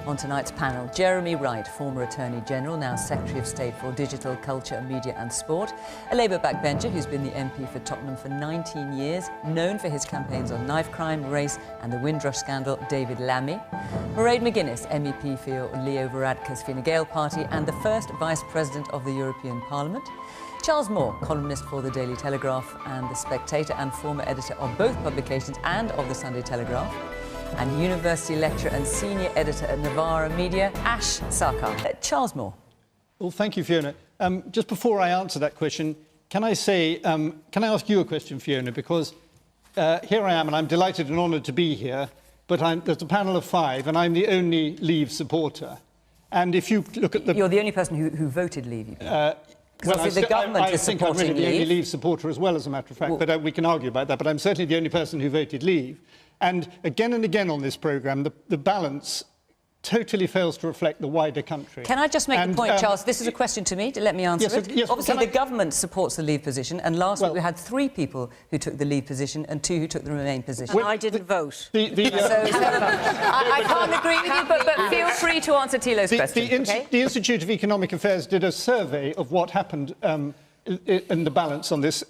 On tonight's panel, Jeremy Wright, former Attorney General, now Secretary of State for Digital, Culture, Media and Sport. A Labour backbencher who's been the MP for Tottenham for 19 years, known for his campaigns on knife crime, race and the Windrush scandal, David Lammy. Mairead McGuinness, MEP for Leo Varadkar's Fine Gael party and the first Vice President of the European Parliament. Charles Moore, columnist for The Daily Telegraph and The Spectator and former editor of both publications and of The Sunday Telegraph. And university lecturer and senior editor at Novara Media, Ash Sarkar. Charles Moore. Well, thank you, Fiona. Just before I answer that question, can I ask you a question, Fiona? Because here I am, and I'm delighted and honoured to be here, but there's a panel of 5, and I'm the only Leave supporter. And if you look at the... You're the only person who voted Leave. Well, the government is think I'm really the only Leave. Leave supporter as well, as a matter of fact, but we can argue about that. But I'm certainly the only person who voted Leave. And again on this programme, the balance totally fails to reflect the wider country. Can I just make the point, Charles? This is a question to me. Let me answer it. Yes, obviously, the government supports the Leave position, and last week we had 3 people who took the Leave position and 2 who took the Remain position. And I didn't vote. I can't agree with you, but feel free to answer Thilo's question. The Institute of Economic Affairs did a survey of what happened in the balance on this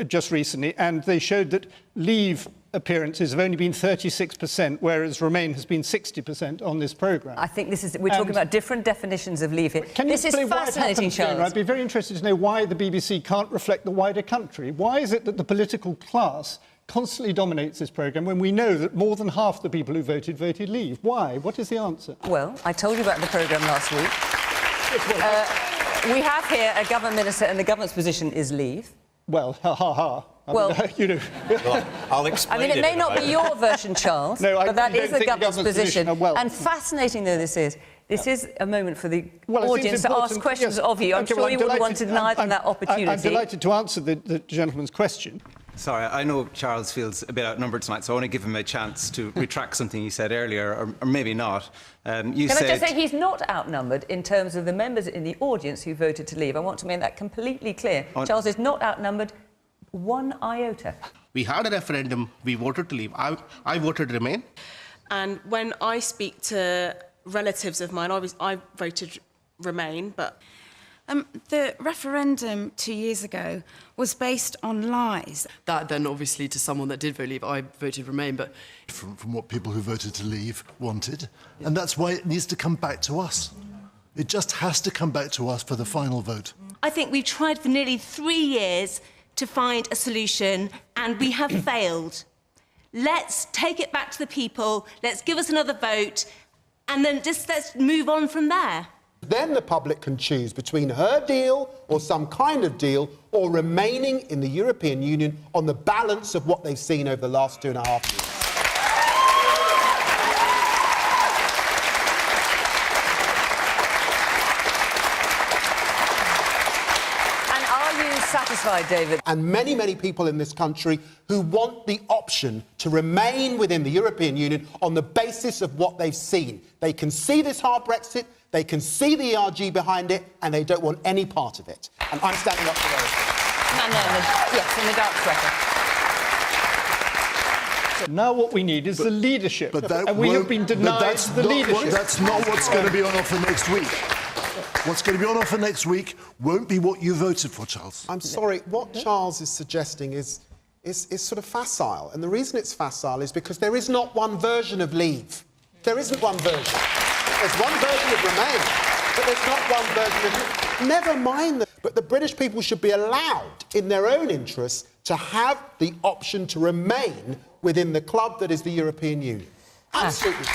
just recently, and they showed that Leave appearances have only been 36%, whereas Remain has been 60% on this programme. I think we're talking about different definitions of Leave here. This is fascinating, Charles. I'd be very interested to know why the BBC can't reflect the wider country. Why is it that the political class constantly dominates this programme when we know that more than half the people who voted Leave? Why? What is the answer? Well, I told you about the programme last week. We have here a government minister, and the government's position is Leave. Well, ha. Well, you know. Well, I'll explain. I mean, it may not be your version, Charles, but that is the government's position. And fascinating though this is a moment for the audience to ask questions of you. I'm sure you wouldn't want to deny them that opportunity. I'm delighted to answer the gentleman's question. Sorry, I know Charles feels a bit outnumbered tonight, so I want to give him a chance to retract something he said earlier, or maybe not. Can I just say he's not outnumbered in terms of the members in the audience who voted to Leave? I want to make that completely clear. Charles is not outnumbered 1 iota. We had a referendum, we voted to Leave. I voted Remain. And when I speak to relatives of mine, I voted Remain, but... The referendum 2 years ago was based on lies. That then, obviously, to someone that did vote Leave, I voted Remain, but... From what people who voted to Leave wanted, and that's why it needs to come back to us. It just has to come back to us for the final vote. I think we've tried for nearly 3 years to find a solution, and we have failed. Let's take it back to the people, let's give us another vote, and then let's move on from there. Then the public can choose between her deal or some kind of deal or remaining in the European Union on the balance of what they've seen over the last 2.5 years. And are you satisfied, David? And many people in this country who want the option to remain within the European Union on the basis of what they've seen. They can see this hard Brexit, they can see the ERG behind it, and they don't want any part of it. And I'm standing up for those. Yes, in the dark sweater. Now what we need is the leadership. And we have been denied the leadership. That's not what's going to be on offer next week. What's going to be on offer next week won't be what you voted for, Charles. I'm sorry, what Charles is suggesting is sort of facile. And the reason it's facile is because there is not one version of Leave. There isn't one version. There's one version of Remain, but there's not one version of Leave. Never mind that. But the British people should be allowed, in their own interests, to have the option to remain within the club that is the European Union. Absolutely.